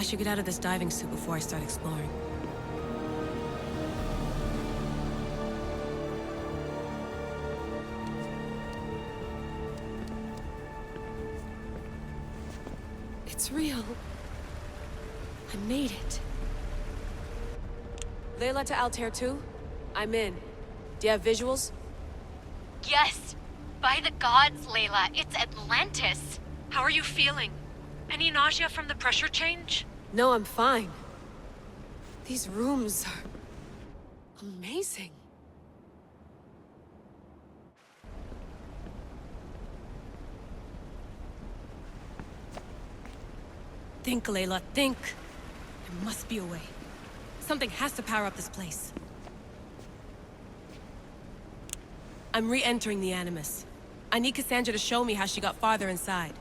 should get out of this diving suit before I start exploring. It's real. I made it. Layla to Altair 2? I'm in. Do you have visuals? Yes! By the gods, Layla, it's Atlantis! How are you feeling? Any nausea from the pressure change? No, I'm fine. These rooms are amazing. Think, Layla, think. There must be a way. Something has to power up this place. I'm re-entering the Animus. I need Cassandra to show me how she got farther inside.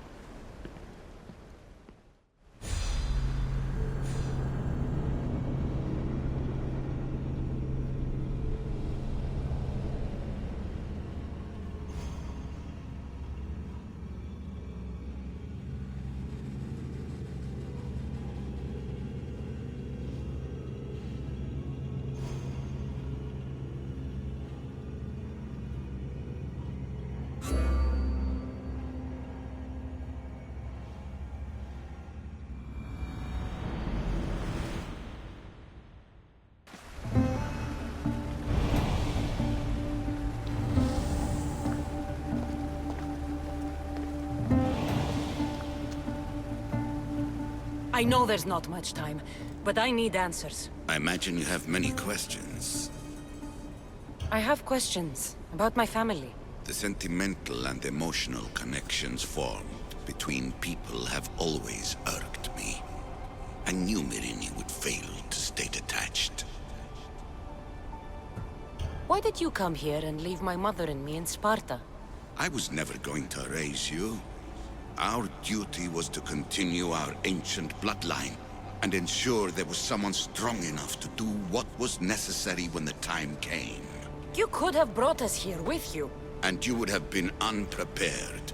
I know there's not much time, but I need answers. I imagine you have many questions. I have questions about my family. The sentimental and emotional connections formed between people have always irked me. I knew Myrini would fail to stay detached. Why did you come here and leave my mother and me in Sparta? I was never going to raise you. Our duty was to continue our ancient bloodline and ensure there was someone strong enough to do what was necessary when the time came. You could have brought us here with you. And you would have been unprepared.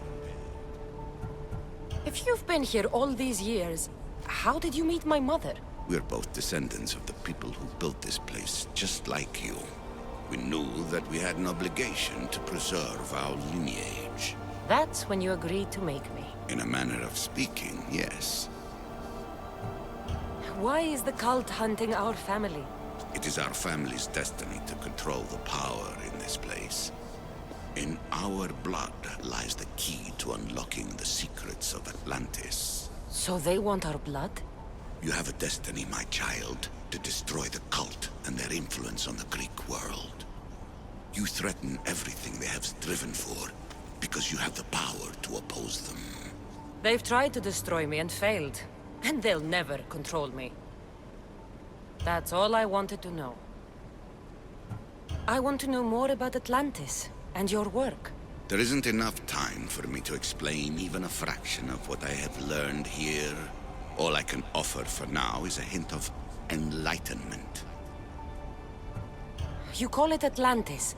If you've been here all these years, how did you meet my mother? We're both descendants of the people who built this place, just like you. We knew that we had an obligation to preserve our lineage. That's when you agreed to make me. In a manner of speaking, yes. Why is the cult hunting our family? It is our family's destiny to control the power in this place. In our blood lies the key to unlocking the secrets of Atlantis. So they want our blood? You have a destiny, my child, to destroy the cult and their influence on the Greek world. You threaten everything they have striven for, because you have the power to oppose them. They've tried to destroy me and failed, and they'll never control me. That's all I wanted to know. I want to know more about Atlantis and your work. There isn't enough time for me to explain even a fraction of what I have learned here. All I can offer for now is a hint of enlightenment. You call it Atlantis,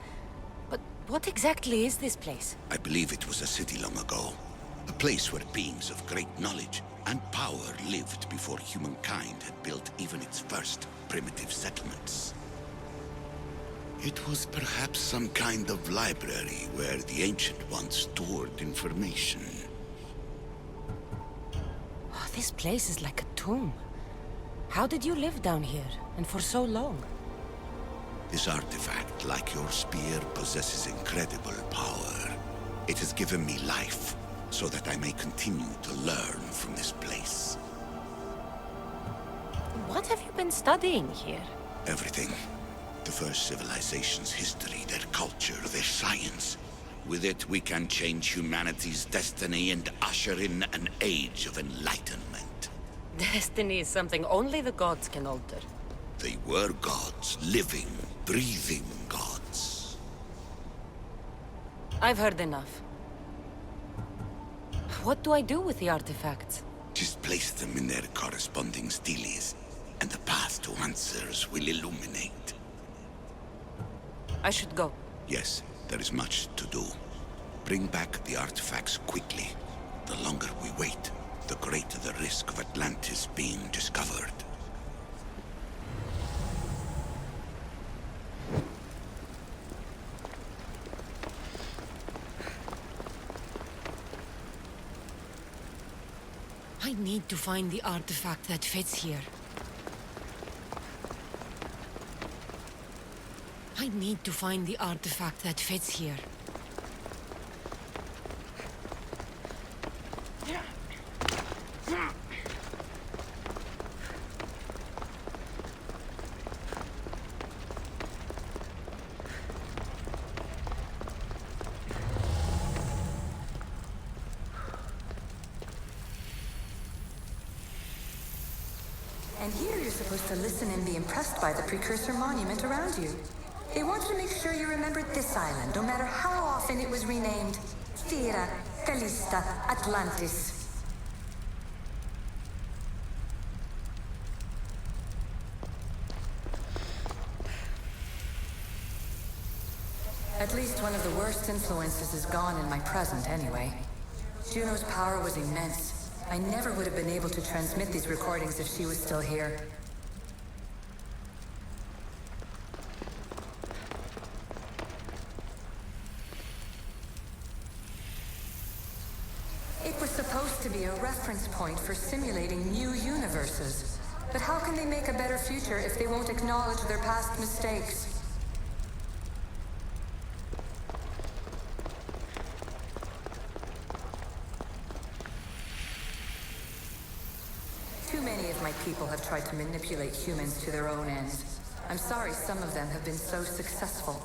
but what exactly is this place? I believe it was a city long ago. A place where beings of great knowledge and power lived before humankind had built even its first primitive settlements. It was perhaps some kind of library where the Ancient Ones stored information. Oh, this place is like a tomb. How did you live down here, and for so long? This artifact, like your spear, possesses incredible power. It has given me life, so that I may continue to learn from this place. What have you been studying here? Everything. The first civilization's history, their culture, their science. With it, we can change humanity's destiny and usher in an age of enlightenment. Destiny is something only the gods can alter. They were gods, living, breathing gods. I've heard enough. What do I do with the artifacts? Just place them in their corresponding steles, and the path to answers will illuminate. I should go. Yes, there is much to do. Bring back the artifacts quickly. The longer we wait, the greater the risk of Atlantis being discovered. I need to find the artifact that fits here. I need to find the artifact that fits here. And here you're supposed to listen and be impressed by the precursor monument around you. They want to make sure you remembered this island, no matter how often it was renamed. Thera, Callista, Atlantis. At least one of the worst influences is gone in my present, anyway. Juno's power was immense. I never would have been able to transmit these recordings if she was still here. It was supposed to be a reference point for simulating new universes. But how can they make a better future if they won't acknowledge their past mistakes? Too many of my people have tried to manipulate humans to their own ends. I'm sorry some of them have been so successful.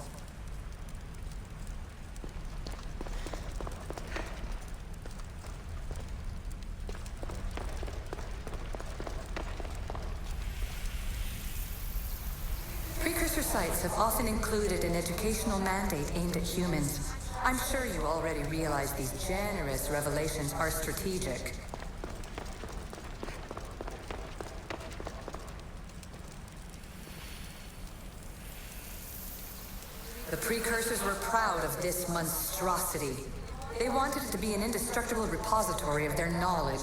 Precursor sites have often included an educational mandate aimed at humans. I'm sure you already realize these generous revelations are strategic. The precursors were proud of this monstrosity. They wanted it to be an indestructible repository of their knowledge.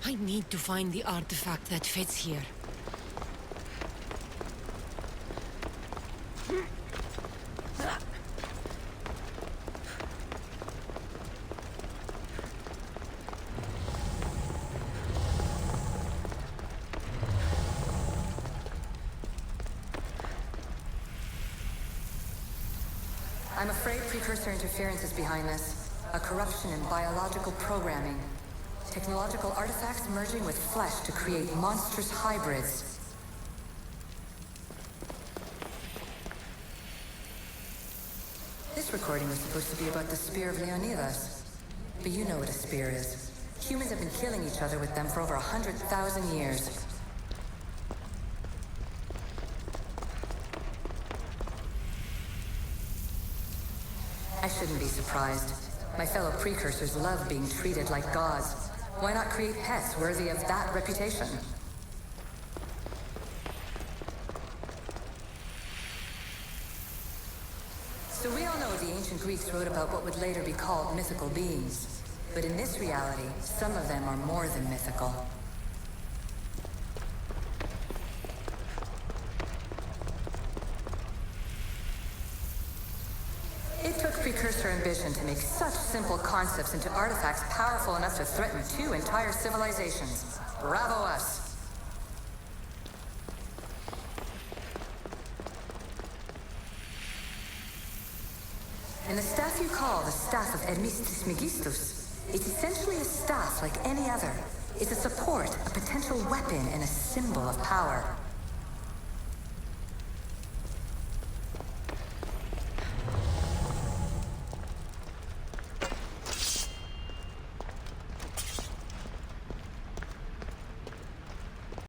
I need to find the artifact that fits here. I'm afraid precursor interference is behind this. A corruption in biological programming. Technological artifacts merging with flesh to create monstrous hybrids. This recording was supposed to be about the Spear of Leonidas. But you know what a spear is. Humans have been killing each other with them for over 100,000 years. I shouldn't be surprised. My fellow precursors love being treated like gods. Why not create pets worthy of that reputation? So we all know the ancient Greeks wrote about what would later be called mythical beings. But in this reality, some of them are more than mythical. It took precursor ambition to make such simple concepts into artifacts powerful enough to threaten two entire civilizations. Bravo us! And the staff you call the Staff of Hermistus Megistus, it's essentially a staff like any other. It's a support, a potential weapon, and a symbol of power.